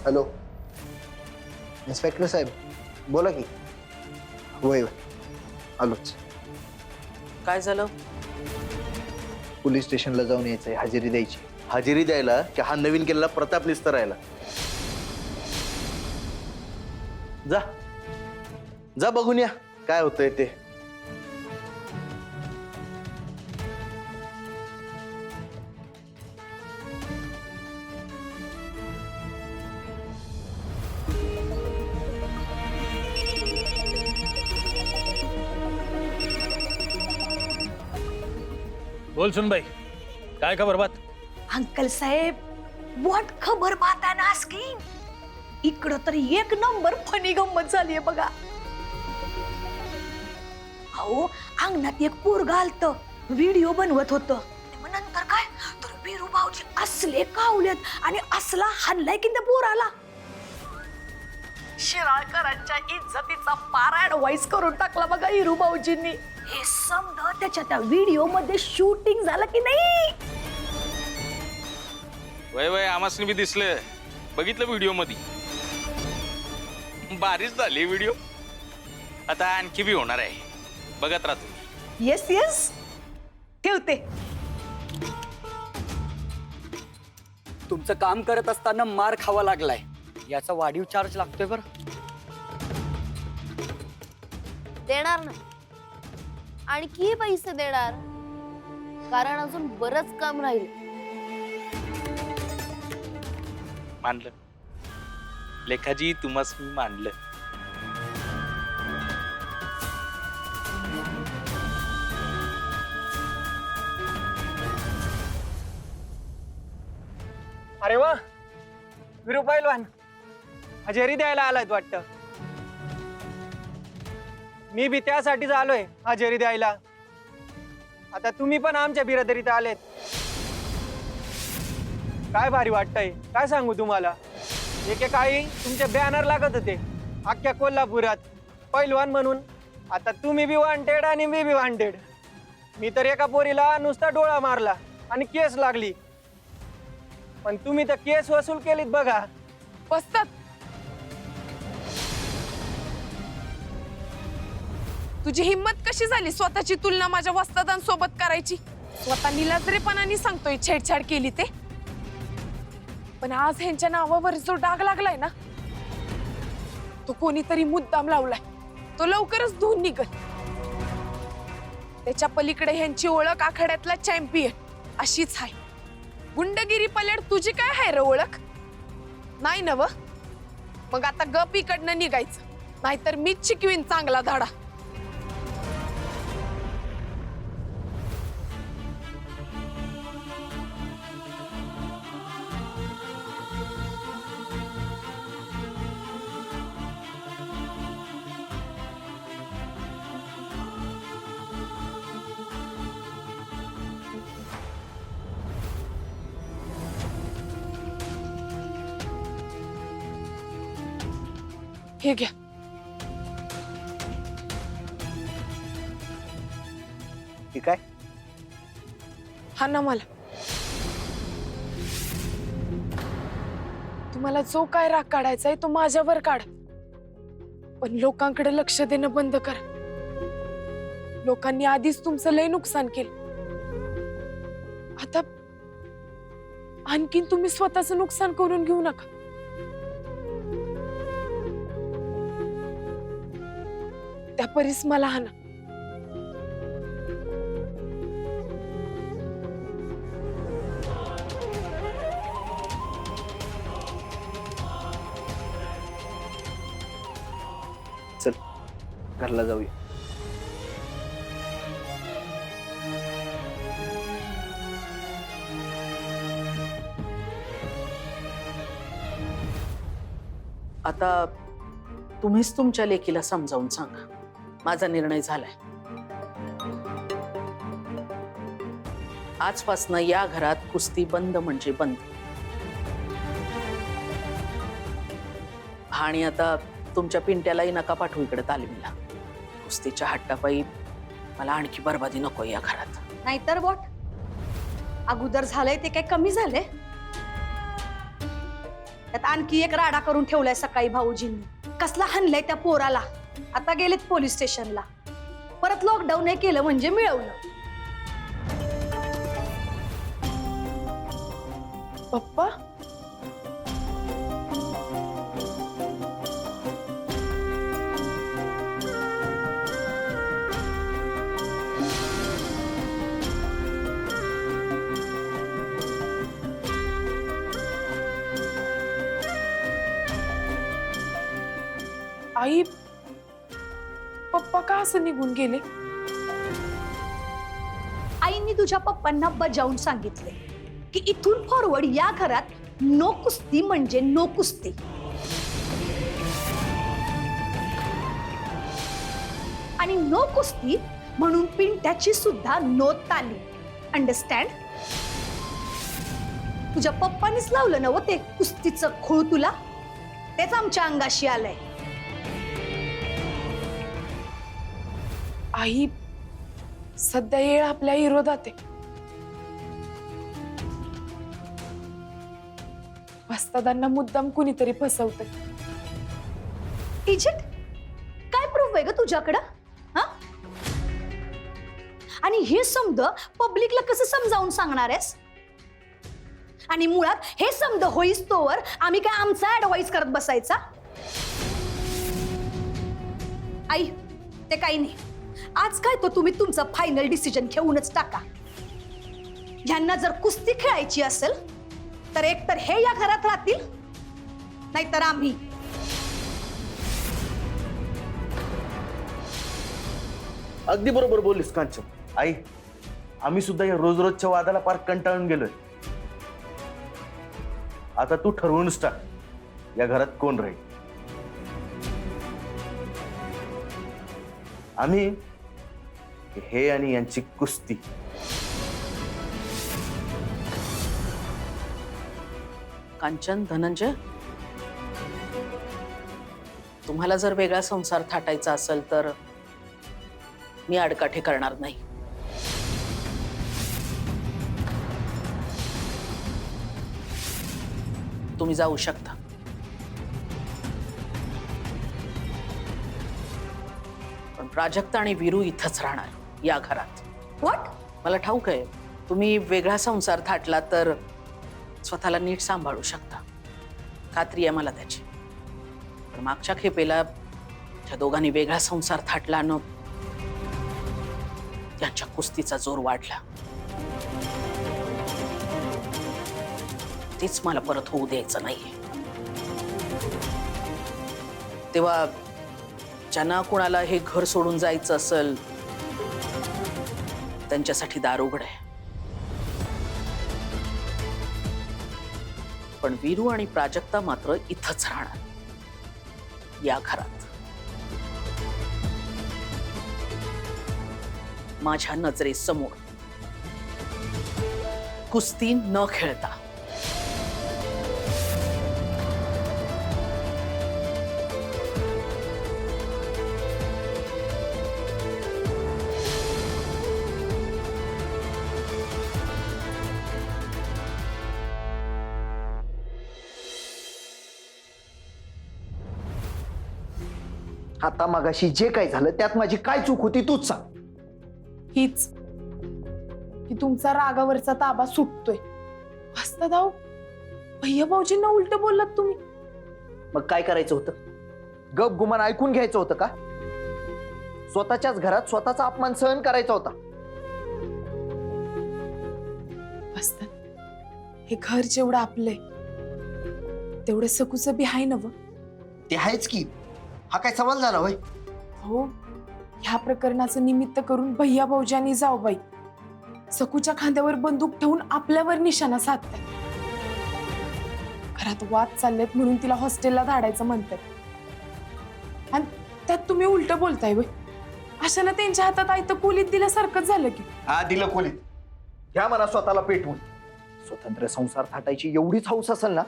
Hello inspector साहेब बोला की. होय आलोच. काय झालं? पोलीस स्टेशनला जाऊन यायचंय, हजेरी द्यायची. हजेरी द्यायला की हा नवीन केलेला प्रताप निस्तरायला? जा जा बघून या काय होतंय ते. बोल सुन भाई, काय खबर बात? अंकल साहेब, व्हॉट खबर बात आहे ना की इकडं तर एक नंबर फनी गंमत झालीये बघा. अहो अंगणात एक पोरग आलतं, व्हिडिओ बनवत होतं. मग नंतर काय तर वीरू भाऊजी असले कावलेत आणि असला हाणलाय की त्या पोराला. शिराळकरांच्या इज्जतीचा पारा ऍडवाइस करून टाकला बघा वीरू भाऊजींनी. हे समजा त्याच्या त्या व्हिडिओ मध्ये शूटिंग झालं की नाही. वय वय आमासनी बी दिसलं, बघितलं व्हिडिओ मध्ये. बारीच झाली व्हिडिओ, आता आणखी बी होणार आहे, बघत राहा तुम्ही. येस येस ठेवते. तुमचं काम करत असताना मार खावा लागलाय, याचा वाढीव चार्ज लागतोय बरं. देणार ना, आणखी पैसे देणार, कारण अजून बरंच काम राहील. मानलं लेखाजी, तुम्हास मी मानलं. अरे वा, वीरू पैलवान हजेरी द्यायला आलायत वाटतं. मी बी त्यासाठीच आलोय, हजेरी द्यायला. आता तुम्ही पण आमच्या बिरादरीत आलेत. काय भारी वाटतंय, काय सांगू तुम्हाला. एकेकाळी तुमचे बॅनर लागत होते अख्ख्या कोल्हापुरात, पैलवान म्हणून. आता तुम्ही बी वॉन्टेड आणि मी बी वॉन्टेड. मी तर एका पोरीला नुसता डोळा मारला आणि केस लागली, पण तुम्ही तर केस वसूल केलीत बघा. बसतात. तुझी हिम्मत कशी झाली स्वतःची तुलना माझ्या वस्तादांसोबत करायची? स्वतः निलाजरेपणाने सांगतोय छेडछाड केली ते, पण आज ह्यांच्या नावावर जो डाग लागलाय ना, तो कोणीतरी मुद्दाम लावलाय. तो लवकरच धुवून निघल. त्याच्या पलीकडे ह्यांची ओळख आखाड्यातला चॅम्पियन अशीच आहे. गुंडगिरी पल्याड तुझी काय आहे रे ओळख? नाही नव? मग आता गप इकडनं निघायचं, नाहीतर मीच शिकवीन चांगला धाडा. हे घ्या. ठीक आहे. हा ना, मला तुम्हाला जो काय राग काढायचा आहे तो माझ्यावर काढ, पण लोकांकडे लक्ष देणं बंद करा. लोकांनी आधीच तुमचं लय नुकसान केलं, आता आणखीन तुम्ही स्वतःचं नुकसान करून घेऊ नका. त्या परीस मला हाना. चल घरला जाऊया. आता तुम्हीच तुमच्या लेकीला समजावून सांगा, माझा निर्णय झालाय. आजपासून या घरात कुस्ती बंद म्हणजे बंद. आणि आता तुमच्या पिंट्यालाही नका पाठवू इकडे तालीमीला. कुस्तीच्या हट्टापायी मला आणखी बरबादी नको या घरात. नाहीतर वॉट, अगोदर झालंय ते काय कमी झाले? त्यात आणखी एक राडा करून ठेवलाय सकाळी भाऊजींनी. कसला हाणलाय त्या पोराला. आता गेलेत पोलीस स्टेशनला. परत लॉकडाऊन हे केलं म्हणजे मिळवलं. पप्पा आई पप्पा का असं निघून गेले? आईंनी तुझ्या पप्पांना बजावून सांगितले की इथून फॉरवर्ड या घरात नो कुस्ती म्हणजे नो कुस्ती. आणि नो कुस्ती म्हणून पिंट्याची सुद्धा नो ताली. अंडरस्टँड? तुझ्या पप्पानीच लावलं ना ते कुस्तीचं खूळ तुला. तेच आमच्या अंगाशी आलंय. आई सध्या येळ आपल्या विरोधात आहे. वस्तादांना मुद्दाम कुणीतरी फसवतंय. इजिप्त काय प्रूफ आहे ग तुझ्याकडं? हा? आणि हे समज पब्लिकला कसं समजावून सांगणार आहेस? आणि मुळात हे समज होईस तोवर आम्ही काय आमचा ऍडवाइस करत बसायचा? आई ते काही नाही. आज काय तो तुम्ही तुमचं फायनल डिसिजन घेऊनच टाका. यांना जर कुस्ती खेळायची असेल तर एक तर हे या घरात राहतील नाहीतर आम्ही. अगदी बरोबर बोललीस कांचन. आई, आम्ही सुद्धा या रोज रोजच्या वादाला पार कंटाळून गेलोय. आता तू ठरवूनच टाक या घरात कोण राहील. आम्ही हे आणि यांची कुस्ती. कांचन, धनंजय, तुम्हाला जर वेगळा संसार थाटायचा असेल तर मी आडकाठी करणार नाही. तुम्ही जाऊ शकता. पण प्राजक्ता आणि वीरू इथंच राहणार या घरात. व्हॉट? मला ठाऊक आहे तुम्ही वेगळा संसार थाटला तर स्वतःला नीट सांभाळू शकता. खात्री आहे मला त्याची. पण मागच्या खेपेला त्या दोघांनी वेगळा संसार थाटला न त्यांच्या कुस्तीचा जोर वाढला. तेच मला परत होऊ द्यायचं नाहीये. तेव्हा ज्यांना कुणाला हे घर सोडून जायचं असेल त्यांच्यासाठी दार उघड आहे. पण वीरू आणि प्राजक्ता मात्र इथंच राहणार या घरात. माझ्या नजरेसमोर कुस्ती न खेळता. आता मगाशी जे काय झालं त्यात माझी काय चूक होती तूच सांग. हीच की तुमचा रागावरचा ताबा सुटतोय. वस्तादाव, भैया भाऊजींना उलट बोललात तुम्ही. मग काय करायचं होतं? गप गुमान ऐकून घ्यायचं होतं का? स्वतःच्याच घरात स्वतःचा अपमान सहन करायचा होता. वस्ताद, हे घर जेवढं आपलंय तेवढं सकूचं बी आहे नव. ते आहेच की. हा काय सवाल झाला होय? हो, ह्या प्रकरणाचं निमित्त करून भैया भाऊजी आणि जाऊबाई सकूच्या खांद्यावर बंदूक ठेवून आपल्यावर निशाणा साधताय. घरात वाद चाललेत म्हणून तिला हॉस्टेलला धाडायचं म्हणतात. आणि त्यात तुम्ही उलट बोलताय वय. अशानं त्यांच्या हातात आयतं कोलीत दिल्यासारखंच झालं की. हा, दिलं खोलीत. घ्या म्हणा स्वतःला पेटवून. स्वतंत्र संसार थाटायची एवढीच हौस असेल ना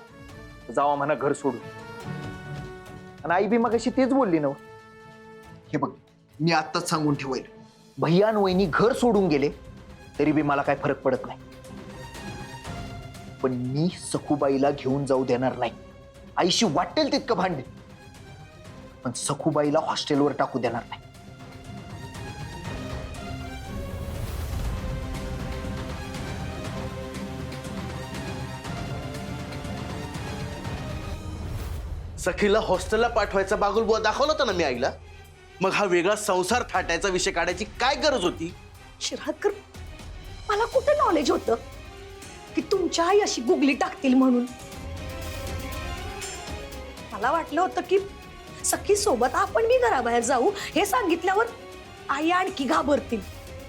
तर जावा म्हणा घर सोडून. आणि आई बी मगाशी तेच बोलली ना. हे बघ, मी आत्ताच सांगून ठेवेल, भैया आणि वहिनी घर सोडून गेले तरी बी मला काय फरक पडत नाही. पण मी सखूबाईला घेऊन जाऊ देणार नाही. आईशी वाटेल तितकं भांडे, पण सखूबाईला हॉस्टेलवर टाकू देणार नाही. सखीला हॉस्टेलला पाठवायचा बागुलबुवा दाखवला होता ना मी आईला. मग हा वेगळा संसार थाटायचा विषय काढायची काय गरज होती? शिराळकर, मला कुठे नॉलेज होतं की तुमच्या आई अशी गुगली टाकतील म्हणून. मला वाटलं होतं की सखी सोबत आपण मी घराबाहेर जाऊ हे सांगितल्यावर आई आणखी घाबरतील.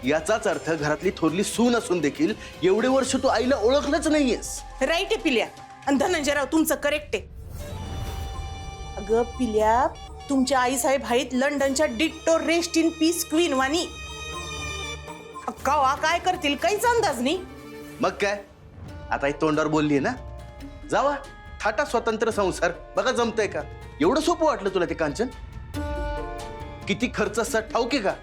याचाच अर्थ घरातली थोरली सून असून देखील एवढे वर्ष तू आईला ओळखलंच नाहीयेस. राईट आहे पिल्या. आणि धनंजयराव तुमचं करेक्ट आहे. अगं पिल्या, तुमच्या आई साहेब आहेत लंडनच्या ditto rest in peace queen वाणी. कवा काय करतील काहीच अंदाज नाही. मग काय, आता ही तोंडावर बोलली ना, जावा थाटा स्वतंत्र संसार, बघा जमतंय का. एवढं सोपं वाटलं तुला ते कांचन? किती खर्च असतात ठाऊक आहे का?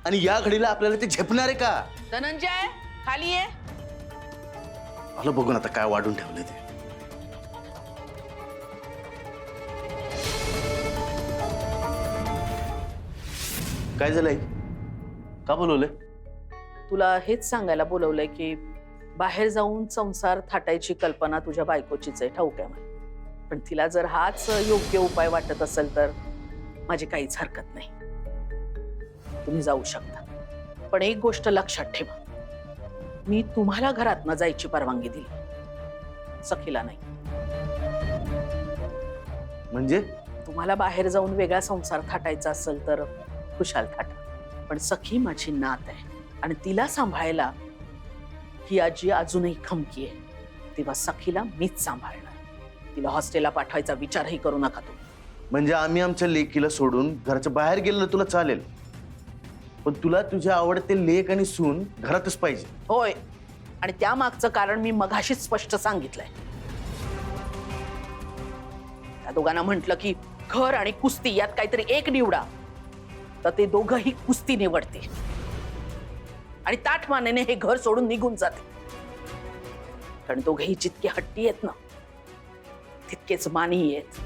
आणि या घडीला आपल्याला ते झेपणार आहे का? धनंजय खाली ये. मला बघून आता काय वाढून ठेवलं ते. काय झालंय? का बोलवलंय? तुला हेच सांगायला बोलवलंय की बाहेर जाऊन संसार थाटायची कल्पना तुझ्या बायकोचीच आहे, ठाऊक आहे मला. पण तिला जर हाच योग्य उपाय वाटत असेल तर माझी काहीच हरकत नाही. तुम्ही जाऊ शकता, पण एक गोष्ट लक्षात ठेवा, मी तुम्हाला घरातनं जायची परवानगी दिली, सखीला नाही. म्हणजे तुम्हाला बाहेर जाऊन वेगळा संसार थाटायचा असेल तर खुशाल थाटा, पण सखी माझी नात आहे आणि तिला सांभाळायला ही आजी अजूनही खमकी आहे. तेव्हा सखीला मीच सांभाळणार. तिला हॉस्टेलला पाठवायचा विचारही करू नका तुम्ही. म्हणजे आम्ही आमच्या लेकीला सोडून घराच्या बाहेर गेलं तुला चालेल, पण तुला तुझ्या आवडते लेक आणि सून घरातच पाहिजे. होय, आणि त्या मागचं कारण मी मघाशीच स्पष्ट सांगितलंय. त्या दोघांना म्हटलं की घर आणि कुस्ती यात काहीतरी एक निवडा, तर ते दोघंही कुस्ती निवडते आणि ताठ मानेने हे घर सोडून निघून जाते. कारण दोघेही जितके हट्टी आहेत ना तितकेच मानी आहेत.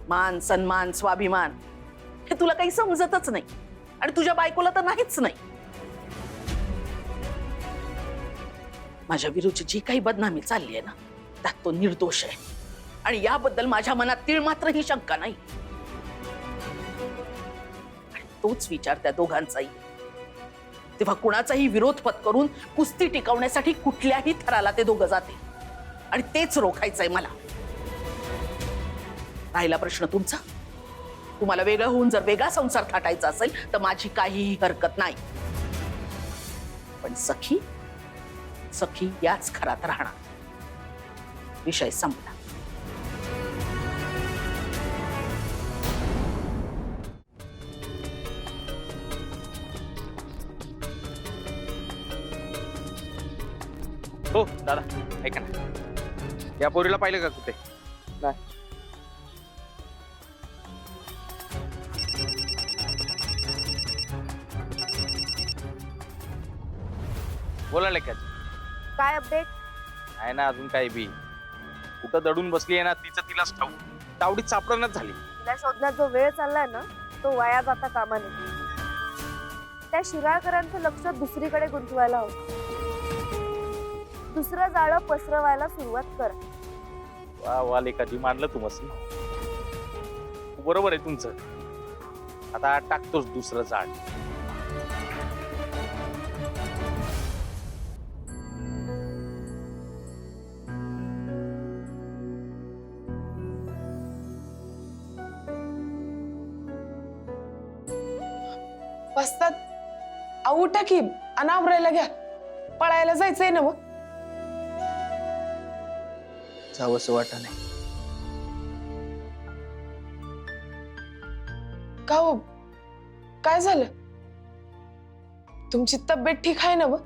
मान, सन्मान, स्वाभिमान हे तुला काही समजतच नाही आणि तुझ्या बायकोला तर नाहीच नाही. माझ्या विरुद्ध जी काही बदनामी चालली आहे ना त्यात तो निर्दोष आहे आणि याबद्दल माझ्या मनात तीळ मात्र ही शंका नाही. आणि तोच विचार त्या दोघांचाही. तेव्हा कुणाचाही विरोध पत्करून कुस्ती टिकवण्यासाठी कुठल्याही थराला ते दोघं जाते आणि तेच रोखायचंय मला. राहिला प्रश्न तुमचा, तुम्हाला वेगळं होऊन जर वेगळा संसार थाटायचा असेल तर माझी काहीही हरकत नाही. पण सखी सखी याच घरात राहणार. विषय संपला. हो दादा, ऐका ना, या पोरीला पाहिलं का कुठे? नाही. बोला लेका. काय अपडेट? आहे ना अजून काही बी. कुठं दडून बसली आहे ना तिचं तिलाच ठाऊक. तावडीत सापडणच झाली. तिला शोधण्यात जो वेळ चाललाय ना तो वाया जाता कामा नये. त्या शिराळकरांचं लक्ष दुसरीकडे गुंतवायला हवं. दुसरं जाळं पसरवायला सुरुवात करा. वा वा लेकाजी, मानलं तू मस्त. बरोबर आहे तुमचं. आता टाकतोच दुसरं झाड. वस्तात आऊ टाकी अनावरायला घ्या. पळायला जायचंय ना मग. जावंसं वाटत नाही. का हो, काय झालं? तुमची तब्येत ठीक आहे ना मग?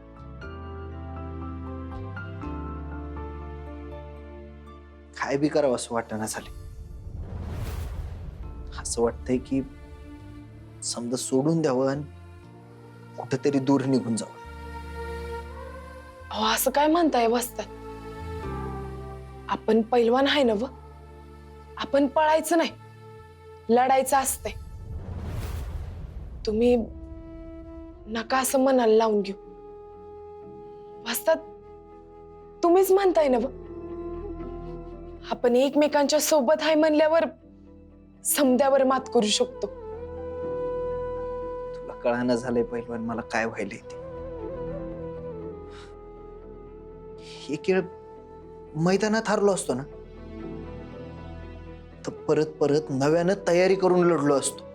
काय बी करावं असं वाटणं झाले. असं वाटतंय की समजा सोडून द्यावं आणि कुठेतरी दूर निघून जावं. अहो असं काय म्हणताय वस्तात? आपण पैलवान आहे ना व, आपण पळायचं नाही, लढायचं असतंय. तुम्ही नका असं मनाला लावून घेऊ. वाचतात तुम्हीच म्हणताय ना व, आपण एकमेकांच्या सोबत आहे म्हणल्यावर समद्यावर मात करू शकतो. तुला कळानं झालंय पहिलवान मला काय व्हायलंय ते. एक वेळ मैदानात हारलो असतो ना तर परत परत नव्यानं तयारी करून लढलो असतो,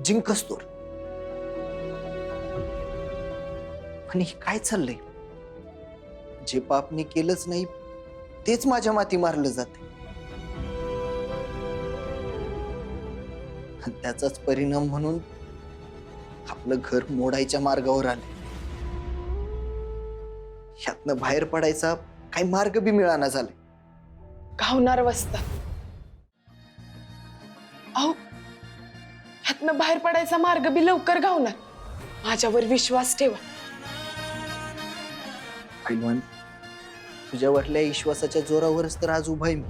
जिंकस तोर. आणि हे काय चाललंय? जे पाप मी केलंच नाही तेच माझ्या माती मारलं जाते. आणि त्याचाच परिणाम म्हणून आपलं घर मोडायच्या मार्गावर आले. ह्यातनं बाहेर पडायचा काही मार्ग बी मिळाना झाले. घावणार वस्तात. अहो, ह्यातनं बाहेर पडायचा मार्ग बी लवकर घावणार. माझ्यावर विश्वास ठेवा. पैलवान, तुझ्यावरल्या विश्वासाच्या जोरावरच तर आज उभा आहे मी.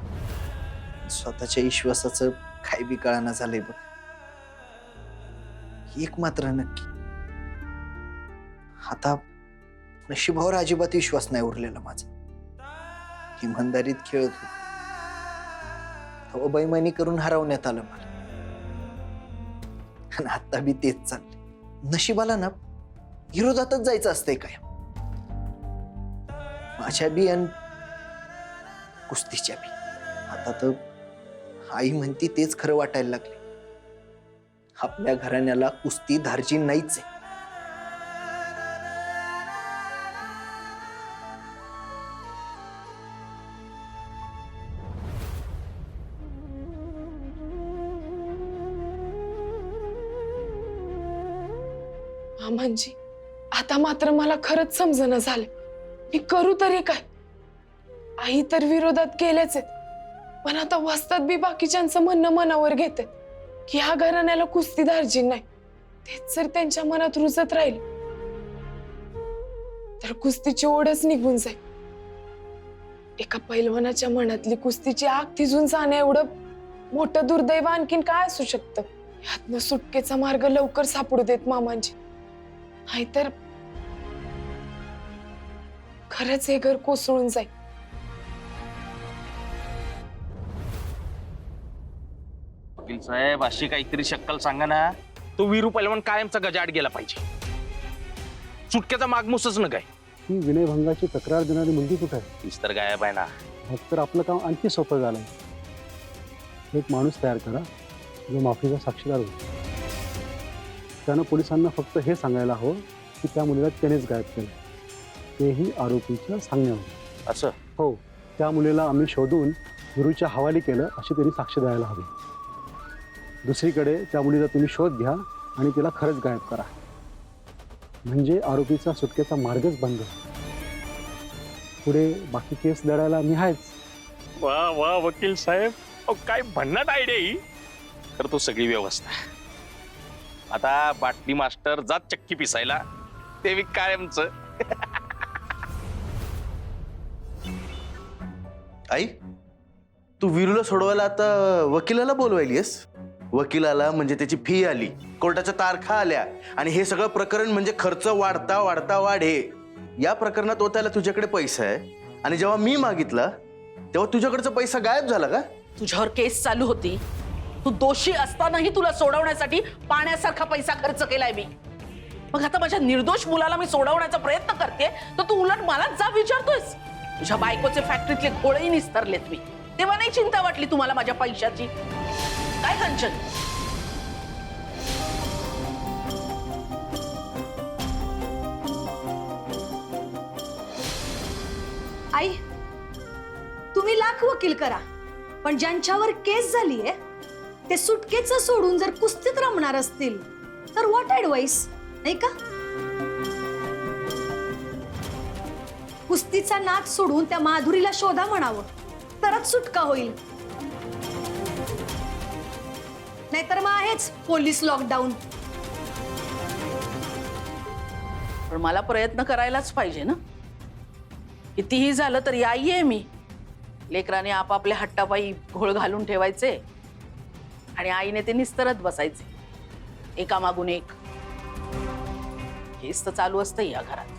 स्वतःच्या विश्वासाचं काय बी कळाना झालंय बघ. एक मात्र नक्की, आता नशिबावर अजिबात विश्वास नाही उरलेला माझा. इमानदारीत खेळत होतो, बेईमानी करून हरवण्यात आलं मला. आणि आता बी तेच चाललंय. नशिबाला ना विरोधातच जायचं असतंय काय. माझ्या बी आणि कुस्तीच्या बी. आता तर आई म्हणती तेच खरं वाटायला लागले. आपल्या घराण्याला कुस्ती धारची नाहीच आहे. मामांजी, आता मात्र मला खरंच समजणं झालं मी करू तरी काय. आई तर विरोधात गेल्याच आहेत, पण आता वस्तात बी बाकीच्यांचं म्हणणं मनावर घेते की ह्या घराण्याला कुस्ती धार्जिन नाही. तेच जर त्यांच्या मनात रुजत राहील तर कुस्तीची ओढच निघून जाईल. एका पैलवानाच्या मनातली कुस्तीची आग थिजून जाण्या एवढं मोठं दुर्दैव आणखीन काय असू शकतं. ह्यातनं सुटकेचा मार्ग लवकर सापडू देत मामांजी, नाहीतर खरंच हे घर कोसळून जाईल. वकील साहेब, अशी काहीतरी शक्कल सांगा ना. तो वीरू पैलवान कायमचा गजाआड गेला पाहिजे. सुटक्याचा मागमूसच न काय. ही विनयभंगाची तक्रार देणारी मुलगी कुठे आहे? तीच तर गायब आहे ना. तर आपलं काम आणखी सोपं झालंय. एक माणूस तयार करा जो माफीचा साक्षीदार होईल. त्यानं पोलिसांना फक्त हे सांगायला हवं की त्या मुलीला त्यानेच गायब केलं, तेही आरोपीच्या सांगण्यावर. असं? हो, त्या मुलीला आम्ही शोधून गुरुच्या हवाली केलं अशी त्यांनी साक्ष द्यायला हवी. दुसरीकडे त्या मुलीचा तुम्ही शोध घ्या आणि तिला खरंच गायब करा, म्हणजे आरोपीचा सुटकेचा मार्गच बंद. पुढे बाकी केस लढायला मी आहेच. वा वा वकील साहेब, काय भन्नाट आयडिया ही. करतो सगळी व्यवस्था. आता बाटली मास्टर जात चक्की पिसायला, ते बी कायमचं. आई, तू वीरूला सोडवायला आता वकिलाला बोलवायलीस? वकिलाला म्हणजे त्याची फी आली, कोर्टाच्या तारखा आल्या, आणि हे सगळं प्रकरण म्हणजे खर्च वाढता वाढता वाढे. या प्रकरणात ओतायला तुझ्याकडे पैसा आहे, आणि जेव्हा मी मागितला तेव्हा तुझ्याकडचा पैसा गायब झाला का? तुझ्यावर केस चालू होती, तू दोषी असतानाही तुला सोडवण्यासाठी पाण्यासारखा पैसा खर्च केलाय मी. मग आता माझ्या निर्दोष मुलाला मी सोडवण्याचा प्रयत्न करते, तर तू उलट मलाच जा विचारतोयस. तुझ्या बायकोचे फॅक्टरीतले घोळही निस्तरलेत मी, तेव्हा नाही चिंता वाटली तुम्हाला माझ्या पैशाची? काय कंचन, आई, तुम्ही लाख वकील करा, पण ज्यांच्यावर केस झालीये ते सुटकेचं सोडून जर कुस्तीत रमणार असतील तर व्हॉट ऍडवाइस, नाही का? कुस्तीचा नाच सोडून त्या माधुरीला शोधा म्हणावं, तरच सुटका होईल. नाहीतर मग आहेच पोलीस लॉकडाऊन. पण मला प्रयत्न करायलाच पाहिजे ना. कितीही झालं तरी आई आहे मी. लेकराने आपापल्या हट्टापायी घोळ घालून ठेवायचे आणि आईने ते निस्तरत बसायचे, एकामागून एक. हेच तर चालू असतं या घरात.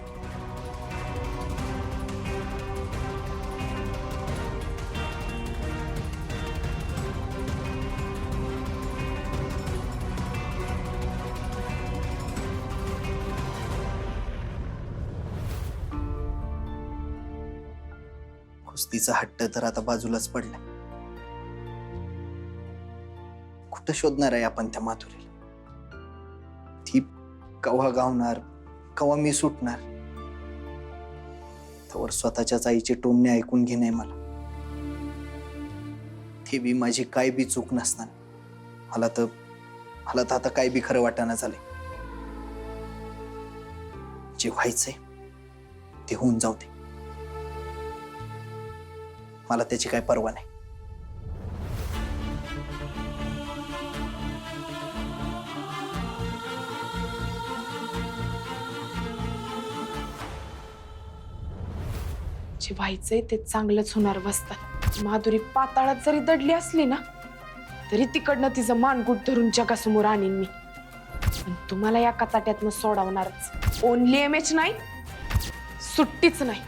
कुस्तीचा हट्ट तर आता बाजूलाच पडलाय. कुठं शोधणार आहे आपण त्या माधुरीला? ती कवा गावणार, कवा मी सुटणार? त्यावर स्वतःच्याच आईचे टोमणे ऐकून घेणे मला. ते बी माझी काय बी चूक नसताना मला तर आता काय बी खरं वाटाणं झालंय. जे व्हायचंय ते होऊन जाऊ दे. मला त्याची काय पर्वा नाही. जे व्हायचंय ते चांगलंच होणार बसतात. माधुरी पाताळात जरी दडली असली ना तरी तिकडनं तिचं मानगुट धरून जगासमोर आणीन मी. पण तुम्हाला या कचाट्यातनं सोडवणारच. ओनली MH नाही, सुट्टीच नाही.